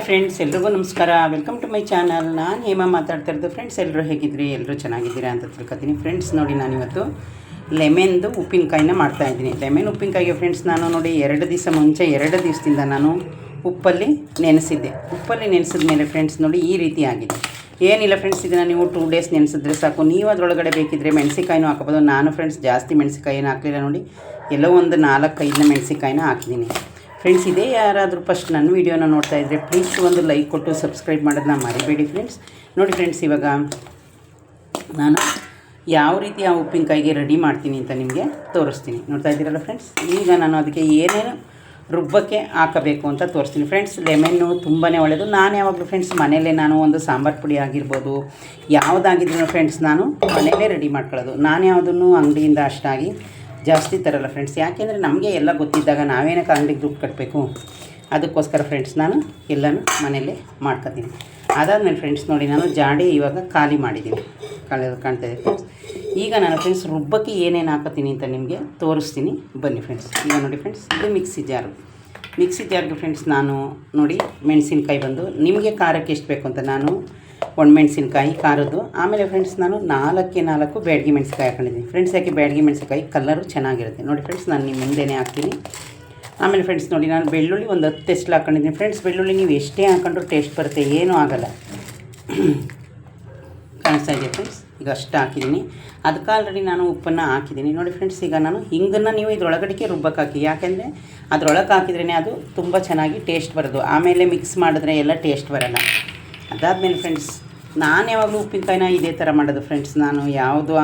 Friends, ಎಲ್ರಿಗೂ ನಮಸ್ಕಾರ. Welcome to my channel. ನಾನು ಹೇಮಾ ಮಾತಾಡ್ತಾ ಇರೋದು. ಫ್ರೆಂಡ್ಸ್, ಎಲ್ಲರೂ ಹೇಗಿದ್ರಿ? ಎಲ್ಲರೂ ಚೆನ್ನಾಗಿದ್ದೀರಾ ಅಂತ ತಿಳ್ಕೊತೀನಿ. ಫ್ರೆಂಡ್ಸ್, ನೋಡಿ ನಾನಿವತ್ತು ಲೆಮೆನ್ದು ಉಪ್ಪಿನಕಾಯಿನ ಮಾಡ್ತಾಯಿದ್ದೀನಿ. ಲೆಮನ್ ಉಪ್ಪಿನಕಾಯಿಗೆ ಫ್ರೆಂಡ್ಸ್ ನಾನು ನೋಡಿ 2 ದಿವಸ ಮುಂಚೆ 2 ದಿವಸದಿಂದ ನಾನು ಉಪ್ಪಲ್ಲಿ ನೆನೆಸಿದ್ದೆ. ಉಪ್ಪಲ್ಲಿ ನೆನೆಸಿದ ಮೇಲೆ ಫ್ರೆಂಡ್ಸ್ ನೋಡಿ ಈ ರೀತಿ ಆಗಿದೆ. ಏನಿಲ್ಲ ಫ್ರೆಂಡ್ಸ್, ಇದನ್ನು ನೀವು 2 ಡೇಸ್ ನೆನೆಸಿದ್ರೆ ಸಾಕು. ನೀವು ಅದರೊಳಗಡೆ ಬೇಕಿದ್ದರೆ ಮೆಣಸಿಕಾಯಿನೂ ಹಾಕೋಬೋದು. ನಾನು ಫ್ರೆಂಡ್ಸ್ ಜಾಸ್ತಿ ಮೆಣಸಿಕಾಯಿ ಏನು ಹಾಕಲಿಲ್ಲ. ನೋಡಿ ಎಲ್ಲೋ ಒಂದು 4-5 ಮೆಣಸಿಕಾಯಿನ ಹಾಕಿದ್ದೀನಿ. ಫ್ರೆಂಡ್ಸ್, ಇದೇ ಯಾರಾದರೂ ಫಸ್ಟ್ ನನ್ನ ವೀಡಿಯೋನ ನೋಡ್ತಾ ಇದ್ದರೆ ಪ್ಲೀಸ್ ಒಂದು ಲೈಕ್ ಕೊಟ್ಟು ಸಬ್ಸ್ಕ್ರೈಬ್ ಮಾಡೋದನ್ನ ಮರಿಬೇಡಿ ಫ್ರೆಂಡ್ಸ್. ನೋಡಿ ಫ್ರೆಂಡ್ಸ್, ಇವಾಗ ನಾನು ಯಾವ ರೀತಿ ಆ ಉಪ್ಪಿನಕಾಯಿಗೆ ರೆಡಿ ಮಾಡ್ತೀನಿ ಅಂತ ನಿಮಗೆ ತೋರಿಸ್ತೀನಿ. ನೋಡ್ತಾ ಇದ್ದೀರಲ್ಲ ಫ್ರೆಂಡ್ಸ್, ಈಗ ನಾನು ಅದಕ್ಕೆ ಏನೇನು ರುಬ್ಬಕ್ಕೆ ಹಾಕಬೇಕು ಅಂತ ತೋರಿಸ್ತೀನಿ. ಫ್ರೆಂಡ್ಸ್, ಲೆಮನ್ನು ತುಂಬಾ ಒಳ್ಳೆಯದು. ನಾನು ಯಾವಾಗಲೂ ಫ್ರೆಂಡ್ಸ್ ಮನೆಯಲ್ಲೇ ನಾನು ಒಂದು ಸಾಂಬಾರು ಪುಡಿ ಆಗಿರ್ಬೋದು, ಯಾವುದಾಗಿದ್ರೂ ಫ್ರೆಂಡ್ಸ್ ನಾನು ಮನೆಯಲ್ಲೇ ರೆಡಿ ಮಾಡ್ಕೊಳ್ಳೋದು. ನಾನು ಯಾವುದನ್ನು ಅಂಗಡಿಯಿಂದ ಅಷ್ಟಾಗಿ ಜಾಸ್ತಿ ತರಲ್ಲ ಫ್ರೆಂಡ್ಸ್. ಯಾಕೆಂದರೆ ನಮಗೆ ಎಲ್ಲ ಗೊತ್ತಿದ್ದಾಗ ನಾವೇನಕ್ಕೆ ಅಂಗಡಿಗೆ ದುಡ್ಡು ಕಟ್ಟಬೇಕು? ಅದಕ್ಕೋಸ್ಕರ ಫ್ರೆಂಡ್ಸ್ ನಾನು ಎಲ್ಲನೂ ಮನೆಯಲ್ಲೇ ಮಾಡ್ಕೊತೀನಿ. ಅದಾದಮೇಲೆ ಫ್ರೆಂಡ್ಸ್ ನೋಡಿ ನಾನು ಜಾಡಿ ಇವಾಗ ಖಾಲಿ ಮಾಡಿದ್ದೀನಿ. ಕಾಣ್ತಾಯಿದೆ ಫ್ರೆಂಡ್ಸ್. ಈಗ ನಾನು ಫ್ರೆಂಡ್ಸ್ ರುಬ್ಬಕ್ಕೆ ಏನೇನು ಹಾಕೋತೀನಿ ಅಂತ ನಿಮಗೆ ತೋರಿಸ್ತೀನಿ. ಬನ್ನಿ ಫ್ರೆಂಡ್ಸ್. ಈಗ ನೋಡಿ ಫ್ರೆಂಡ್ಸ್, ಇದು ಮಿಕ್ಸಿ ಜಾರ್ಗೆ ಫ್ರೆಂಡ್ಸ್ ನಾನು ನೋಡಿ ಮೆಣಸಿನ್ಕಾಯಿ ಬಂದು ನಿಮಗೆ ಖಾರಕ್ಕೆ ಎಷ್ಟು ಬೇಕು ಅಂತ ನಾನು ಒಣಮೆಣಸಿನ್ಕಾಯಿ ಖಾರದ್ದು, ಆಮೇಲೆ ಫ್ರೆಂಡ್ಸ್ ನಾನು 4 ಬ್ಯಾಡಗಿ ಮೆಣಸಿನ್ಕಾಯಿ ಹಾಕೊಂಡಿದ್ದೀನಿ. ಫ್ರೆಂಡ್ಸ್, ಯಾಕೆ ಬ್ಯಾಡಗಿ ಮೆಣಸಿನ್ಕಾಯಿ ಕಲರು ಚೆನ್ನಾಗಿರುತ್ತೆ. ನೋಡಿ ಫ್ರೆಂಡ್ಸ್, ನಾನು ನಿಮ್ಮ ಮುಂದೆನೇ ಹಾಕ್ತೀನಿ. ಆಮೇಲೆ ಫ್ರೆಂಡ್ಸ್ ನೋಡಿ ನಾನು ಬೆಳ್ಳುಳ್ಳಿ ಒಂದು 10 ಎಸ್ಲು ಹಾಕೊಂಡಿದ್ದೀನಿ. ಫ್ರೆಂಡ್ಸ್, ಬೆಳ್ಳುಳ್ಳಿ ನೀವು ಎಷ್ಟೇ ಹಾಕೊಂಡ್ರೂ ಟೇಸ್ಟ್ ಬರುತ್ತೆ, ಏನೂ ಆಗೋಲ್ಲ. ಕಾಣಿಸ್ತಾ ಇದೆ ಫ್ರೆಂಡ್ಸ್, ಈಗ ಅಷ್ಟು ಹಾಕಿದ್ದೀನಿ. ಅದಕ್ಕೆ ಆಲ್ರೆಡಿ ನಾನು ಉಪ್ಪನ್ನು ಹಾಕಿದ್ದೀನಿ. ನೋಡಿ ಫ್ರೆಂಡ್ಸ್, ಈಗ ನಾನು ಹಿಂಗನ್ನು ನೀವು ಇದರೊಳಗಡೆಗೆ ರುಬ್ಬಕ್ಕೆ ಹಾಕಿ. ಯಾಕೆಂದರೆ ಅದರೊಳಗೆ ಹಾಕಿದ್ರೇ ಅದು ತುಂಬ ಚೆನ್ನಾಗಿ ಟೇಸ್ಟ್ ಬರೋದು. ಆಮೇಲೆ ಮಿಕ್ಸ್ ಮಾಡಿದ್ರೆ ಎಲ್ಲ ಟೇಸ್ಟ್ ಬರೋಲ್ಲ. ಅದಾದಮೇಲೆ ಫ್ರೆಂಡ್ಸ್ ನಾನು ಯಾವಾಗಲೂ ಉಪ್ಪಿನಕಾಯಿನ ಇದೇ ಥರ ಮಾಡೋದು ಫ್ರೆಂಡ್ಸ್. ನಾನು ಯಾವುದು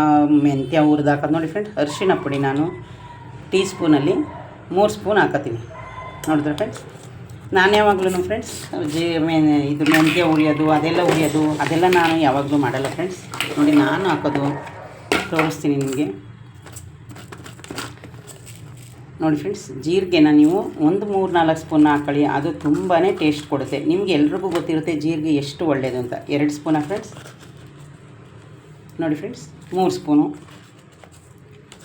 ಮೆಂತ್ಯ ಹುರಿದು ಹಾಕೋದು. ನೋಡಿ ಫ್ರೆಂಡ್ಸ್, ಅರಿಶಿಣ ಪುಡಿ ನಾನು ಟೀ ಸ್ಪೂನಲ್ಲಿ 3 ಸ್ಪೂನ್ ಹಾಕೋತೀನಿ. ನೋಡಿದ್ರೆ ಫ್ರೆಂಡ್ಸ್, ನಾನು ಯಾವಾಗಲೂ ಫ್ರೆಂಡ್ಸ್ ಇದು ಮೆಂತ್ಯ ಹುರಿಯೋದು ಅದೆಲ್ಲ ನಾನು ಯಾವಾಗಲೂ ಮಾಡಲ್ಲ ಫ್ರೆಂಡ್ಸ್. ನೋಡಿ ನಾನು ಹಾಕೋದು ತೋರಿಸ್ತೀನಿ ನಿಮಗೆ. ನೋಡಿ ಫ್ರೆಂಡ್ಸ್, ಜೀರಿಗೆನ ನೀವು ಒಂದು 3-4 ಸ್ಪೂನ್ ಹಾಕೊಳ್ಳಿ. ಅದು ತುಂಬಾ ಟೇಸ್ಟ್ ಕೊಡುತ್ತೆ. ನಿಮಗೆ ಎಲ್ರಿಗೂ ಗೊತ್ತಿರುತ್ತೆ ಜೀರಿಗೆ ಎಷ್ಟು ಒಳ್ಳೆಯದು ಅಂತ. 2 ಸ್ಪೂನ ಫ್ರೆಂಡ್ಸ್. ನೋಡಿ ಫ್ರೆಂಡ್ಸ್, 3 ಸ್ಪೂನು.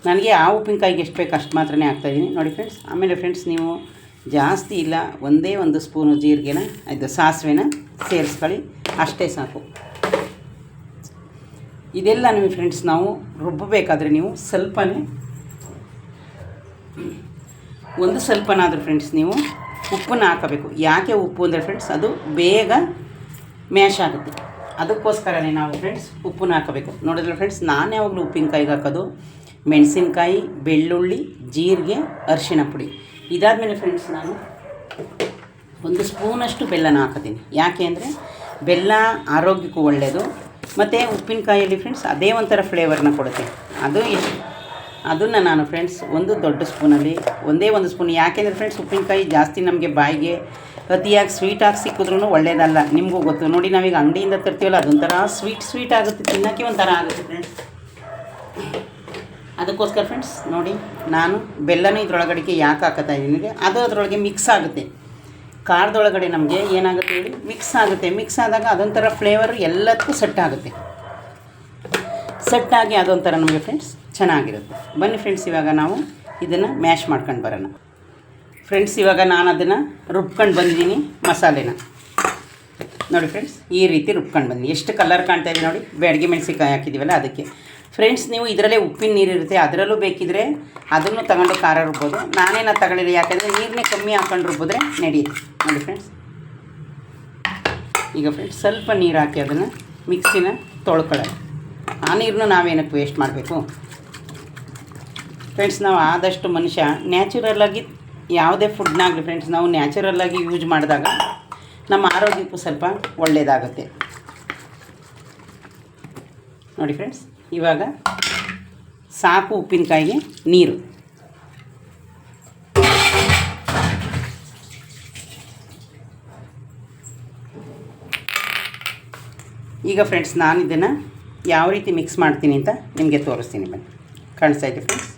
ನನಗೆ ಆ ಉಪ್ಪಿನಕಾಯಿಗೆ ಎಷ್ಟು ಬೇಕು ಅಷ್ಟು ಮಾತ್ರನೇ ಹಾಕ್ತಾಯಿದ್ದೀನಿ. ನೋಡಿ ಫ್ರೆಂಡ್ಸ್, ಆಮೇಲೆ ಫ್ರೆಂಡ್ಸ್ ನೀವು ಜಾಸ್ತಿ ಇಲ್ಲ, ಒಂದೇ 1 ಸ್ಪೂನು ಜೀರಿಗೆನ ಇದು ಸಾಸಿವೆನ ಸೇರಿಸ್ಕೊಳ್ಳಿ, ಅಷ್ಟೇ ಸಾಕು. ಇದೆಲ್ಲ ನೀವು ಫ್ರೆಂಡ್ಸ್ ನಾವು ರುಬ್ಬಬೇಕಾದ್ರೆ ನೀವು ಸ್ವಲ್ಪನಾದರೂ ಫ್ರೆಂಡ್ಸ್ ನೀವು ಉಪ್ಪನ್ನು ಹಾಕಬೇಕು. ಯಾಕೆ ಉಪ್ಪು ಅಂದರೆ ಫ್ರೆಂಡ್ಸ್ ಅದು ಬೇಗ ಮ್ಯಾಶ್ ಆಗುತ್ತೆ. ಅದಕ್ಕೋಸ್ಕರನೇ ನಾವು ಫ್ರೆಂಡ್ಸ್ ಉಪ್ಪನ್ನು ಹಾಕಬೇಕು. ನೋಡಿದ್ರೆ ಫ್ರೆಂಡ್ಸ್, ನಾನು ಯಾವಾಗಲೂ ಉಪ್ಪಿನಕಾಯಿಗೆ ಹಾಕೋದು ಮೆಣಸಿನ್ಕಾಯಿ, ಬೆಳ್ಳುಳ್ಳಿ, ಜೀರಿಗೆ, ಅರಿಶಿಣ ಪುಡಿ. ಇದಾದಮೇಲೆ ಫ್ರೆಂಡ್ಸ್ ನಾನು 1 ಸ್ಪೂನಷ್ಟು ಬೆಲ್ಲನ ಹಾಕೋತೀನಿ. ಯಾಕೆ ಅಂದರೆ ಬೆಲ್ಲ ಆರೋಗ್ಯಕ್ಕೂ ಒಳ್ಳೆಯದು, ಮತ್ತು ಉಪ್ಪಿನಕಾಯಲ್ಲಿ ಫ್ರೆಂಡ್ಸ್ ಅದೇ ಒಂಥರ ಫ್ಲೇವರ್ನ ಕೊಡುತ್ತೆ. ಅದನ್ನು ನಾನು ಫ್ರೆಂಡ್ಸ್ ಒಂದು ದೊಡ್ಡ ಸ್ಪೂನಲ್ಲಿ ಒಂದೇ 1 ಸ್ಪೂನ್. ಯಾಕೆಂದರೆ ಫ್ರೆಂಡ್ಸ್ ಉಪ್ಪಿನಕಾಯಿ ಜಾಸ್ತಿ ನಮಗೆ ಬಾಯಿಗೆ ಅತಿಯಾಗಿ ಸ್ವೀಟಾಗಿ ಸಿಕ್ಕಿದ್ರೂ ಒಳ್ಳೆಯದಲ್ಲ. ನಿಮಗೂ ಗೊತ್ತು. ನೋಡಿ ನಾವೀಗ ಅಂಗಡಿಯಿಂದ ತರ್ತೀವಲ್ಲ ಅದೊಂಥರ ಸ್ವೀಟ್ ಆಗುತ್ತೆ, ತಿನ್ನೋಕ್ಕೆ ಒಂಥರ ಆಗುತ್ತೆ ಫ್ರೆಂಡ್ಸ್. ಅದಕ್ಕೋಸ್ಕರ ಫ್ರೆಂಡ್ಸ್ ನೋಡಿ ನಾನು ಬೆಲ್ಲನೂ ಇದ್ರೊಳಗಡೆಗೆ ಯಾಕೆ ಹಾಕೋತಾ ಇದ್ದೀನಿ, ಅದು ಅದರೊಳಗೆ ಮಿಕ್ಸ್ ಆಗುತ್ತೆ. ಖಾರದೊಳಗಡೆ ನಮಗೆ ಏನಾಗುತ್ತೆ ಹೇಳಿ, ಮಿಕ್ಸ್ ಆಗುತ್ತೆ. ಮಿಕ್ಸ್ ಆದಾಗ ಅದೊಂಥರ ಫ್ಲೇವರ್ ಎಲ್ಲದಕ್ಕೂ ಸೆಟ್ಟಾಗಿ ಅದೊಂಥರ ನಮಗೆ ಫ್ರೆಂಡ್ಸ್ ಚೆನ್ನಾಗಿರುತ್ತೆ. ಬನ್ನಿ ಫ್ರೆಂಡ್ಸ್, ಇವಾಗ ನಾವು ಇದನ್ನು ಮ್ಯಾಶ್ ಮಾಡ್ಕೊಂಡು ಬರೋಣ. ಫ್ರೆಂಡ್ಸ್, ಇವಾಗ ನಾನು ಅದನ್ನು ರುಬ್ಕೊಂಡು ಬಂದಿದ್ದೀನಿ ಮಸಾಲೆನ. ನೋಡಿ ಫ್ರೆಂಡ್ಸ್, ಈ ರೀತಿ ರುಬ್ಕೊಂಡು ಬಂದಿದ್ದೀನಿ. ಎಷ್ಟು ಕಲರ್ ಕಾಣ್ತಾ ಇದೆ ನೋಡಿ, ಬ್ಯಾಡಗಿ ಮೆಣಸಿನ್ಕಾಯಿ ಹಾಕಿದ್ದೀವಲ್ಲ ಅದಕ್ಕೆ. ಫ್ರೆಂಡ್ಸ್, ನೀವು ಇದರಲ್ಲೇ ಉಪ್ಪಿನ ನೀರು ಇರುತ್ತೆ, ಅದರಲ್ಲೂ ಬೇಕಿದ್ರೆ ಅದನ್ನು ತಗೊಂಡು ಖಾರ ರುಬ್ಬೋದು. ನಾನೇನು ತಗೊಳ್ಳಿಲ್ಲ, ಯಾಕೆಂದರೆ ನೀರನ್ನೇ ಕಮ್ಮಿ ಹಾಕೊಂಡು ರುಬ್ಬಿದ್ರೆ ನಡೆಯುತ್ತೆ. ನೋಡಿ ಫ್ರೆಂಡ್ಸ್, ಈಗ ಫ್ರೆಂಡ್ಸ್ ಸ್ವಲ್ಪ ನೀರು ಹಾಕಿ ಅದನ್ನು ಮಿಕ್ಸಿನ ತೊಳ್ಕೊಳ್ಳೋಣ. ಆ ನೀರನ್ನು ನಾವೇನಕ್ಕೆ ವೇಸ್ಟ್ ಮಾಡಬೇಕು ಫ್ರೆಂಡ್ಸ್? ನಾವು ಆದಷ್ಟು ಮನುಷ್ಯ ನ್ಯಾಚುರಲ್ಲಾಗಿ ಯಾವುದೇ ಫುಡ್ನಾಗಲಿ ಫ್ರೆಂಡ್ಸ್ ನಾವು ನ್ಯಾಚುರಲ್ಲಾಗಿ ಯೂಸ್ ಮಾಡಿದಾಗ ನಮ್ಮ ಆರೋಗ್ಯಕ್ಕೂ ಸ್ವಲ್ಪ ಒಳ್ಳೆಯದಾಗುತ್ತೆ. ನೋಡಿ ಫ್ರೆಂಡ್ಸ್, ಇವಾಗ ಸಾಕು ಉಪ್ಪಿನಕಾಯಿಗೆ ನೀರು. ಈಗ ಫ್ರೆಂಡ್ಸ್ ನಾನು ಇದನ್ನು ಯಾವ ರೀತಿ ಮಿಕ್ಸ್ ಮಾಡ್ತೀನಿ ಅಂತ ನಿಮಗೆ ತೋರಿಸ್ತೀನಿ. ಬನ್ನಿ, ಕಾಣಿಸ್ತಾ ಇದೆ ಫ್ರೆಂಡ್ಸ್.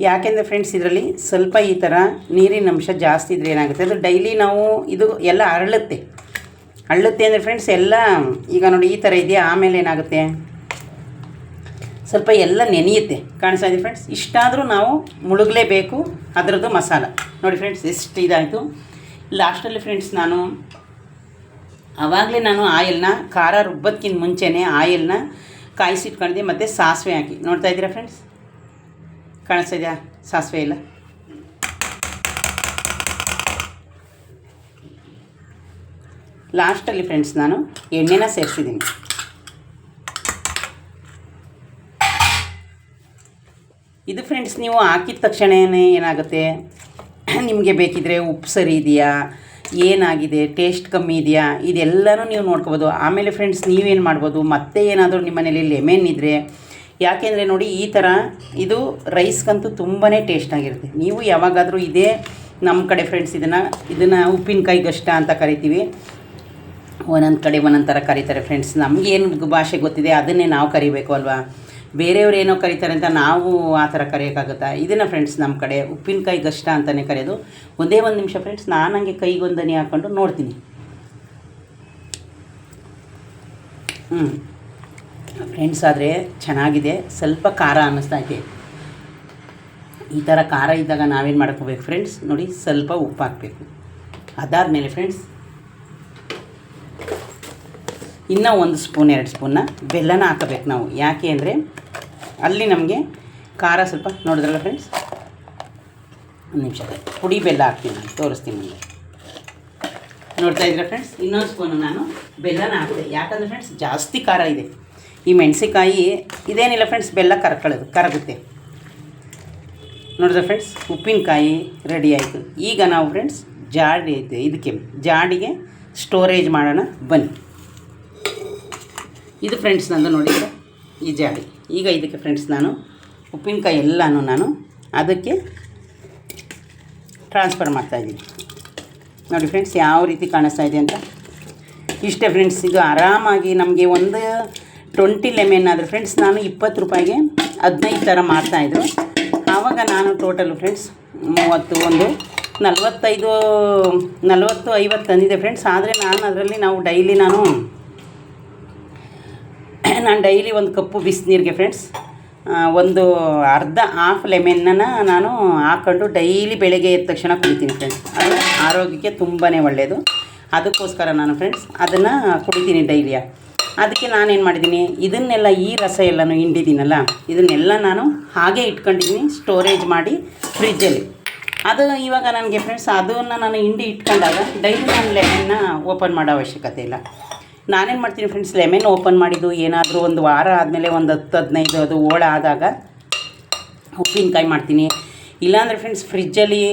ಯಾಕೆಂದರೆ ಫ್ರೆಂಡ್ಸ್ ಇದರಲ್ಲಿ ಸ್ವಲ್ಪ ಈ ಥರ ನೀರಿನ ಅಂಶ ಜಾಸ್ತಿ ಇದ್ದರೆ ಏನಾಗುತ್ತೆ, ಅದು ಡೈಲಿ ನಾವು ಇದು ಎಲ್ಲ ಅರಳುತ್ತೆ ಅಂದರೆ ಫ್ರೆಂಡ್ಸ್ ಎಲ್ಲ ಈಗ ನೋಡಿ ಈ ಥರ ಇದೆಯಾ. ಆಮೇಲೆ ಏನಾಗುತ್ತೆ, ಸ್ವಲ್ಪ ಎಲ್ಲ ನೆನೆಯುತ್ತೆ. ಕಾಣಿಸ್ತಾ ಇದೆ ಫ್ರೆಂಡ್ಸ್. ಇಷ್ಟಾದರೂ ನಾವು ಮುಳುಗಲೇಬೇಕು ಅದರದ್ದು ಮಸಾಲ. ನೋಡಿ ಫ್ರೆಂಡ್ಸ್ ಎಷ್ಟು ಇದಾಯಿತು. ಲಾಸ್ಟಲ್ಲಿ ಫ್ರೆಂಡ್ಸ್ ಆವಾಗಲೇ ನಾನು ಆಯಿಲ್ನ ಖಾರ ರುಬ್ಬೋದಕ್ಕಿಂತ ಮುಂಚೆನೇ ಆಯಿಲ್ನ ಕಾಯಿಸಿಟ್ಕೊಂಡಿದ್ದೆ ಮತ್ತು ಸಾಸಿವೆ ಹಾಕಿ. ನೋಡ್ತಾ ಇದ್ದೀರಾ ಫ್ರೆಂಡ್ಸ್, ಕಾಣಿಸ್ತಾ ಇದೆಯಾ ಸಾಸಿವೆ ಎಲ್ಲ. ಲಾಸ್ಟಲ್ಲಿ ಫ್ರೆಂಡ್ಸ್ ನಾನು ಎಣ್ಣೆನ ಸೇರಿಸಿದ್ದೀನಿ. ಇದು ಫ್ರೆಂಡ್ಸ್ ನೀವು ಹಾಕಿದ ತಕ್ಷಣವೇ ಏನಾಗುತ್ತೆ, ನಿಮಗೆ ಬೇಕಿದ್ದರೆ ಉಪ್ಪು ಸರಿ ಇದೆಯಾ, ಏನಾಗಿದೆ, ಟೇಸ್ಟ್ ಕಮ್ಮಿ ಇದೆಯಾ, ಇದೆಲ್ಲನೂ ನೀವು ನೋಡ್ಕೋಬೋದು. ಆಮೇಲೆ ಫ್ರೆಂಡ್ಸ್ ನೀವೇನು ಮಾಡ್ಬೋದು, ಮತ್ತೆ ಏನಾದರೂ ನಿಮ್ಮ ಮನೇಲಿ ಲೆಮನ್ ಇದ್ದರೆ, ಯಾಕೆಂದರೆ ನೋಡಿ ಈ ಥರ ಇದು ರೈಸ್ಗಂತೂ ತುಂಬಾ ಟೇಸ್ಟಾಗಿರುತ್ತೆ. ನೀವು ಯಾವಾಗಾದರೂ ಇದೇ ನಮ್ಮ ಕಡೆ ಫ್ರೆಂಡ್ಸ್ ಇದನ್ನು ಉಪ್ಪಿನಕಾಯಿ ಗಷ್ಟ ಅಂತ ಕರಿತೀವಿ. ಒಂದೊಂದು ಕಡೆ ಒಂದೊಂದು ಥರ ಕರೀತಾರೆ ಫ್ರೆಂಡ್ಸ್. ನಮಗೇನು ಭಾಷೆ ಗೊತ್ತಿದೆ ಅದನ್ನೇ ನಾವು ಕರಿಬೇಕು ಅಲ್ವಾ. ಬೇರೆಯವ್ರು ಏನೋ ಕರೀತಾರೆ ಅಂತ ನಾವು ಆ ಥರ ಕರೆಯೋಕ್ಕಾಗುತ್ತಾ? ಇದನ್ನು ಫ್ರೆಂಡ್ಸ್ ನಮ್ಮ ಕಡೆ ಉಪ್ಪಿನಕಾಯಿ ಗಷ್ಟ ಅಂತಲೇ ಕರೆಯೋದು. ಒಂದೇ ಒಂದು ನಿಮಿಷ ಫ್ರೆಂಡ್ಸ್, ನಾನು ಹಂಗೆ ಕೈಗೊಂದನಿ ಹಾಕ್ಕೊಂಡು ನೋಡ್ತೀನಿ. ಫ್ರೆಂಡ್ಸ್ ಆದರೆ ಚೆನ್ನಾಗಿದೆ. ಸ್ವಲ್ಪ ಖಾರ ಅನ್ನಿಸ್ತೈತೆ. ಈ ಥರ ಖಾರ ಇದ್ದಾಗ ನಾವೇನು ಮಾಡ್ಕೋಬೇಕು ಫ್ರೆಂಡ್ಸ್, ನೋಡಿ ಸ್ವಲ್ಪ ಉಪ್ಪು ಹಾಕಬೇಕು. ಅದಾದಮೇಲೆ ಫ್ರೆಂಡ್ಸ್ ಇನ್ನೂ 1 ಸ್ಪೂನ್ 2 ಸ್ಪೂನ್ನ ಬೆಲ್ಲನ ಹಾಕಬೇಕು ನಾವು. ಯಾಕೆ ಅಂದರೆ ಅಲ್ಲಿ ನಮಗೆ ಖಾರ ಸ್ವಲ್ಪ ನೋಡಿದ್ರಲ್ಲ ಫ್ರೆಂಡ್ಸ್. ಒಂದು ನಿಮಿಷ ಪುಡಿ ಬೆಲ್ಲ ಹಾಕ್ತೀನಿ, ನಾನು ತೋರಿಸ್ತೀನಿ ನಿಮಗೆ. ನೋಡ್ತಾ ಇದ್ದೀರಾ ಫ್ರೆಂಡ್ಸ್, ಇನ್ನೊಂದು ಸ್ಪೂನು ನಾನು ಬೆಲ್ಲನ ಹಾಕಿದೆ. ಯಾಕಂದರೆ ಫ್ರೆಂಡ್ಸ್ ಜಾಸ್ತಿ ಖಾರ ಇದೆ ಈ ಮೆಣಸಿಕಾಯಿ. ಇದೇನಿಲ್ಲ ಫ್ರೆಂಡ್ಸ್, ಬೆಲ್ಲ ಕರಗುತ್ತೆ. ನೋಡಿದ್ರೆ ಫ್ರೆಂಡ್ಸ್ ಉಪ್ಪಿನಕಾಯಿ ರೆಡಿ ಆಯಿತು. ಈಗ ನಾವು ಫ್ರೆಂಡ್ಸ್ ಜಾಡಿಗೆ ಸ್ಟೋರೇಜ್ ಮಾಡೋಣ ಬನ್ನಿ. ಇದು ಫ್ರೆಂಡ್ಸ್ ನಂದು ನೋಡಿದರೆ ಈ ಜಾಡಿ. ಈಗ ಇದಕ್ಕೆ ಫ್ರೆಂಡ್ಸ್ ನಾನು ಉಪ್ಪಿನಕಾಯಿ ಎಲ್ಲನೂ ನಾನು ಅದಕ್ಕೆ ಟ್ರಾನ್ಸ್ಫರ್ ಮಾಡ್ತಾಯಿದ್ದೀನಿ. ನೋಡಿ ಫ್ರೆಂಡ್ಸ್ ಯಾವ ರೀತಿ ಕಾಣಿಸ್ತಾ ಇದೆ ಅಂತ. ಇಷ್ಟೇ ಫ್ರೆಂಡ್ಸ್. ಇದು ಆರಾಮಾಗಿ ನಮಗೆ ಒಂದು 20 ಲೆಮನ್ ಆದರೆ ಫ್ರೆಂಡ್ಸ್ ನಾನು 20 ರೂಪಾಯಿಗೆ 15 ಥರ ಮಾಡ್ತಾಯಿದ್ರು. ಆವಾಗ ನಾನು ಟೋಟಲು ಫ್ರೆಂಡ್ಸ್ 40-50 ತಂದಿದ್ದೆ ಫ್ರೆಂಡ್ಸ್. ಆದರೆ ಅದರಲ್ಲಿ ನಾವು ನಾನು ಡೈಲಿ ಒಂದು ಕಪ್ಪು ಬಿಸಿನೀರಿಗೆ ಫ್ರೆಂಡ್ಸ್ ಒಂದು ಹಾಫ್ ಲೆಮನ್ನ ನಾನು ಹಾಕ್ಕೊಂಡು ಡೈಲಿ ಬೆಳಗ್ಗೆ ಎದ್ದ ತಕ್ಷಣ ಕುಡಿತೀನಿ ಫ್ರೆಂಡ್ಸ್. ಅದು ಆರೋಗ್ಯಕ್ಕೆ ತುಂಬಾ ಒಳ್ಳೆಯದು. ಅದಕ್ಕೋಸ್ಕರ ನಾನು ಫ್ರೆಂಡ್ಸ್ ಅದನ್ನು ಕುಡಿತೀನಿ ಡೈಲಿಯ. ಅದಕ್ಕೆ ನಾನೇನು ಮಾಡಿದ್ದೀನಿ, ಇದನ್ನೆಲ್ಲ ಈ ರಸ ಎಲ್ಲನೂ ಹಿಂಡಿದ್ದೀನಲ್ಲ, ಇದನ್ನೆಲ್ಲ ನಾನು ಹಾಗೆ ಇಟ್ಕೊಂಡಿದ್ದೀನಿ ಸ್ಟೋರೇಜ್ ಮಾಡಿ ಫ್ರಿಜ್ಜಲ್ಲಿ. ಅದು ಇವಾಗ ನನಗೆ ಫ್ರೆಂಡ್ಸ್ ಅದನ್ನು ನಾನು ಹಿಂಡಿ ಇಟ್ಕೊಂಡಾಗ ಡೈಲಿ ನಾನು ಲೆಮನ್ನ ಓಪನ್ ಮಾಡೋ ಅವಶ್ಯಕತೆ ಇಲ್ಲ. ನಾನೇನು ಮಾಡ್ತೀನಿ ಫ್ರೆಂಡ್ಸ್, ಲೆಮನ್ ಓಪನ್ ಮಾಡಿದ್ದು ಏನಾದರೂ ಒಂದು ವಾರ ಆದಮೇಲೆ ಒಂದು 10-15 ಅದು ಓಳ ಆದಾಗ ಉಪ್ಪಿನಕಾಯಿ ಮಾಡ್ತೀನಿ. ಇಲ್ಲಾಂದರೆ ಫ್ರೆಂಡ್ಸ್ ಫ್ರಿಜ್ಜಲ್ಲಿ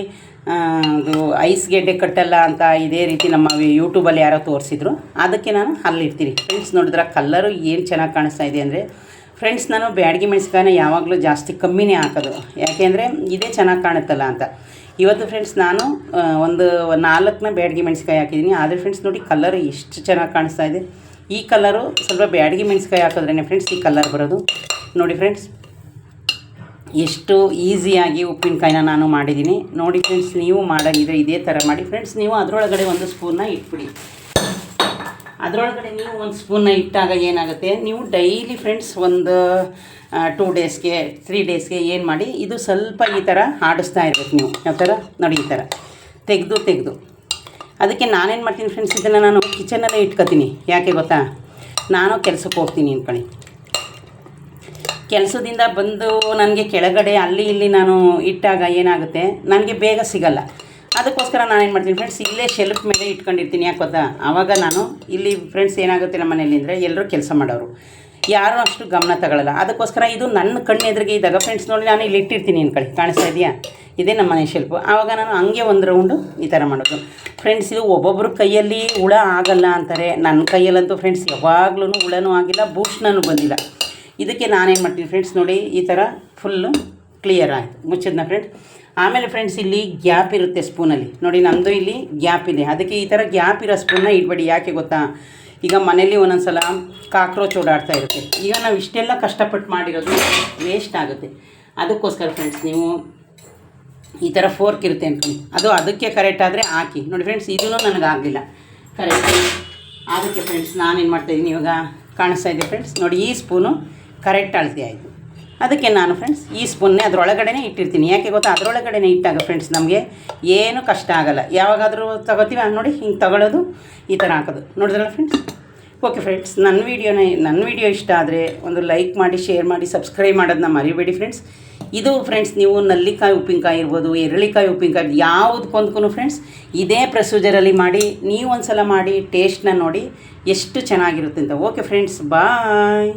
ಅದು ಐಸ್ ಗೆಡ್ಡೆ ಕಟ್ಟಲ್ಲ ಅಂತ ಇದೇ ರೀತಿ ನಮ್ಮ ಯೂಟ್ಯೂಬಲ್ಲಿ ಯಾರೋ ತೋರಿಸಿದ್ರು, ಅದಕ್ಕೆ ನಾನು ಅಲ್ಲಿಡ್ತೀನಿ ಫ್ರೆಂಡ್ಸ್. ನೋಡಿದ್ರೆ ಕಲ್ಲರು ಏನು ಚೆನ್ನಾಗಿ ಕಾಣಿಸ್ತಾ ಇದೆ ಅಂದರೆ ಫ್ರೆಂಡ್ಸ್, ನಾನು ಬ್ಯಾಡಗಿ ಮೆಣಸಿಕಾಯಿನ ಯಾವಾಗಲೂ ಜಾಸ್ತಿ ಕಮ್ಮಿನೇ ಹಾಕೋದು. ಯಾಕೆಂದರೆ ಇದೇ ಚೆನ್ನಾಗಿ ಕಾಣುತ್ತಲ್ಲ ಅಂತ. ಇವತ್ತು ಫ್ರೆಂಡ್ಸ್ ನಾನು ಒಂದು 4 ಬ್ಯಾಡಗಿ ಮೆಣಸಿಕಾಯಿ ಹಾಕಿದ್ದೀನಿ. ಆದರೆ ಫ್ರೆಂಡ್ಸ್ ನೋಡಿ ಕಲರ್ ಎಷ್ಟು ಚೆನ್ನಾಗಿ ಕಾಣಿಸ್ತಾ ಇದೆ. ಈ ಕಲರು ಸ್ವಲ್ಪ ಬ್ಯಾಡಗಿ ಮೆಣಸಿಕಾಯಿ ಹಾಕಿದ್ರೇ ಫ್ರೆಂಡ್ಸ್ ಈ ಕಲರ್ ಬರೋದು. ನೋಡಿ ಫ್ರೆಂಡ್ಸ್ ಎಷ್ಟು ಈಸಿಯಾಗಿ ಉಪ್ಪಿನಕಾಯಿನ ನಾನು ಮಾಡಿದ್ದೀನಿ. ನೋಡಿ ಫ್ರೆಂಡ್ಸ್, ನೀವು ಮಾಡೋಂಗಿದ್ರೆ ಇದೇ ಥರ ಮಾಡಿ ಫ್ರೆಂಡ್ಸ್. ನೀವು ಅದರೊಳಗಡೆ 1 ಸ್ಪೂನ್ನ ಇಟ್ಬಿಡಿ. ಅದರೊಳಗಡೆ ನೀವು 1 ಸ್ಪೂನ್ನ ಇಟ್ಟಾಗ ಏನಾಗುತ್ತೆ, ನೀವು ಡೈಲಿ ಫ್ರೆಂಡ್ಸ್ ಒಂದು 2 ಡೇಸ್ಗೆ 3 ಡೇಸ್ಗೆ ಏನು ಮಾಡಿ, ಇದು ಸ್ವಲ್ಪ ಈ ಥರ ಆಡಿಸ್ತಾ ಇರ್ಬೇಕು ನೀವು. ಯಾವ ಥರ ನೋಡಿ, ಈ ಥರ ತೆಗೆದು ಅದಕ್ಕೆ ನಾನೇನು ಮಾಡ್ತೀನಿ ಫ್ರೆಂಡ್ಸ್, ಇದನ್ನು ನಾನು ಕಿಚನಲ್ಲೇ ಇಟ್ಕೊತೀನಿ. ಯಾಕೆ ಗೊತ್ತಾ, ನಾನು ಕೆಲಸಕ್ಕೆ ಹೋಗ್ತೀನಿ ಅಂದ್ಕೊಳ್ಳಿ. ಕೆಲಸದಿಂದ ಬಂದು ನನಗೆ ಕೆಳಗಡೆ ಅಲ್ಲಿ ಇಲ್ಲಿ ನಾನು ಇಟ್ಟಾಗ ಏನಾಗುತ್ತೆ, ನನಗೆ ಬೇಗ ಸಿಗಲ್ಲ. ಅದಕ್ಕೋಸ್ಕರ ನಾನೇನು ಮಾಡ್ತೀನಿ ಫ್ರೆಂಡ್ಸ್, ಇಲ್ಲೇ ಶೆಲ್ಫ್ ಮೇಲೆ ಇಟ್ಕೊಂಡಿರ್ತೀನಿ. ಯಾಕೆ ಗೊತ್ತಾ, ಆವಾಗ ನಾನು ಇಲ್ಲಿ ಫ್ರೆಂಡ್ಸ್ ಏನಾಗುತ್ತೆ ನಮ್ಮ ಮನೇಲಿ ಅಂದರೆ ಎಲ್ಲರೂ ಕೆಲಸ ಮಾಡೋರು, ಯಾರೂ ಅಷ್ಟು ಗಮನ ತಗೊಳ್ಳಲ್ಲ. ಅದಕ್ಕೋಸ್ಕರ ಇದು ನನ್ನ ಕಣ್ಣು ಎದುರಿಗೆ ಇದ್ದಾಗ ಫ್ರೆಂಡ್ಸ್ ನೋಡಿ ನಾನು ಇಲ್ಲಿ ಇಟ್ಟಿರ್ತೀನಿ ಅಂದ್ಕೊಳ್ಳಿ. ಕಾಣಿಸ್ತಾ ಇದೆಯಾ, ಇದೇ ನಮ್ಮ ಮನೆ ಶೆಲ್ಫು. ಆವಾಗ ನಾನು ಹಂಗೆ ಒಂದು ರೌಂಡು ಈ ಥರ ಮಾಡೋದು ಫ್ರೆಂಡ್ಸ್. ಇದು ಒಬ್ಬೊಬ್ಬರು ಕೈಯಲ್ಲಿ ಹುಳ ಆಗಲ್ಲ ಅಂತಾರೆ. ನನ್ನ ಕೈಯಲ್ಲಂತೂ ಫ್ರೆಂಡ್ಸ್ ಯಾವಾಗ್ಲೂ ಹುಳನೂ ಆಗಿಲ್ಲ, ಭೂಷಣನೂ ಬಂದಿಲ್ಲ. ಇದಕ್ಕೆ ನಾನೇನು ಮಾಡ್ತೀನಿ ಫ್ರೆಂಡ್ಸ್, ನೋಡಿ ಈ ಥರ ಫುಲ್ಲು ಕ್ಲಿಯರ್ ಆಯಿತು, ಮುಚ್ಚಿದ್ನ ಫ್ರೆಂಡ್ಸ್. ಆಮೇಲೆ ಫ್ರೆಂಡ್ಸ್ ಇಲ್ಲಿ ಗ್ಯಾಪ್ ಇರುತ್ತೆ ಸ್ಪೂನಲ್ಲಿ. ನೋಡಿ ನಮ್ಮದು ಇಲ್ಲಿ ಗ್ಯಾಪ್ ಇದೆ. ಅದಕ್ಕೆ ಈ ಥರ ಗ್ಯಾಪ್ ಇರೋ ಸ್ಪೂನ್ನ ಇಡಬೇಡಿ. ಯಾಕೆ ಗೊತ್ತಾ, ಈಗ ಮನೇಲಿ ಒಂದೊಂದು ಸಲ ಕಾಕ್ರೋಚ್ ಓಡಾಡ್ತಾ ಇರುತ್ತೆ. ಈಗ ನಾವು ಇಷ್ಟೆಲ್ಲ ಕಷ್ಟಪಟ್ಟು ಮಾಡಿರೋದು ವೇಸ್ಟ್ ಆಗುತ್ತೆ. ಅದಕ್ಕೋಸ್ಕರ ಫ್ರೆಂಡ್ಸ್ ನೀವು ಈ ಥರ ಫೋರ್ಕ್ ಇರುತ್ತೆ ಅಂದ್ಕೊಂಡು ಅದು ಅದಕ್ಕೆ ಕರೆಕ್ಟ್ ಆದರೆ ಹಾಕಿ. ನೋಡಿ ಫ್ರೆಂಡ್ಸ್, ಇದೂ ನನಗಾಗಲಿಲ್ಲ ಕರೆಕ್ಟ್. ಅದಕ್ಕೆ ಫ್ರೆಂಡ್ಸ್ ನಾನೇನು ಮಾಡ್ತಾಯಿದ್ದೀನಿ, ಇವಾಗ ಕಾಣಿಸ್ತಾ ಇದೆ ಫ್ರೆಂಡ್ಸ್ ನೋಡಿ, ಈ ಸ್ಪೂನು ಕರೆಕ್ಟ್ ಅಳತೆ ಆಯಿತು. ಅದಕ್ಕೆ ನಾನು ಫ್ರೆಂಡ್ಸ್ ಈ ಸ್ಪೂನ್ನೇ ಅದರೊಳಗಡೆ ಇಟ್ಟಿರ್ತೀನಿ. ಯಾಕೆ ಗೊತ್ತಾ, ಅದರೊಳಗಡೆ ಇಟ್ಟಾಗ ಫ್ರೆಂಡ್ಸ್ ನಮಗೆ ಏನು ಕಷ್ಟ ಆಗೋಲ್ಲ. ಯಾವಾಗಾದರೂ ತಗೋತೀವಿ ನೋಡಿ ಹಿಂಗೆ ತಗೊಳ್ಳೋದು, ಈ ಥರ ಹಾಕೋದು. ನೋಡಿದ್ರಲ್ಲ ಫ್ರೆಂಡ್ಸ್. ಓಕೆ ಫ್ರೆಂಡ್ಸ್, ನನ್ನ ವಿಡಿಯೋ ಇಷ್ಟ ಆದರೆ ಒಂದು ಲೈಕ್ ಮಾಡಿ, ಶೇರ್ ಮಾಡಿ, ಸಬ್ಸ್ಕ್ರೈಬ್ ಮಾಡೋದನ್ನ ಮರಿಬೇಡಿ ಫ್ರೆಂಡ್ಸ್. ಇದು ಫ್ರೆಂಡ್ಸ್ ನೀವು ನಲ್ಲಿಕಾಯಿ ಉಪ್ಪಿನಕಾಯಿ ಇರ್ಬೋದು, ಎರಳಿಕಾಯಿ ಉಪ್ಪಿನಕಾಯಿ, ಯಾವುದಕ್ಕೊಂದಕ್ಕೂ ಫ್ರೆಂಡ್ಸ್ ಇದೇ ಪ್ರೊಸೀಜರಲ್ಲಿ ಮಾಡಿ, ನೀವು ಒಂದು ಸಲ ಮಾಡಿ ಟೇಸ್ಟ್ನ ನೋಡಿ ಎಷ್ಟು ಚೆನ್ನಾಗಿರುತ್ತೆ ಅಂತ. ಓಕೆ ಫ್ರೆಂಡ್ಸ್, ಬಾಯ್.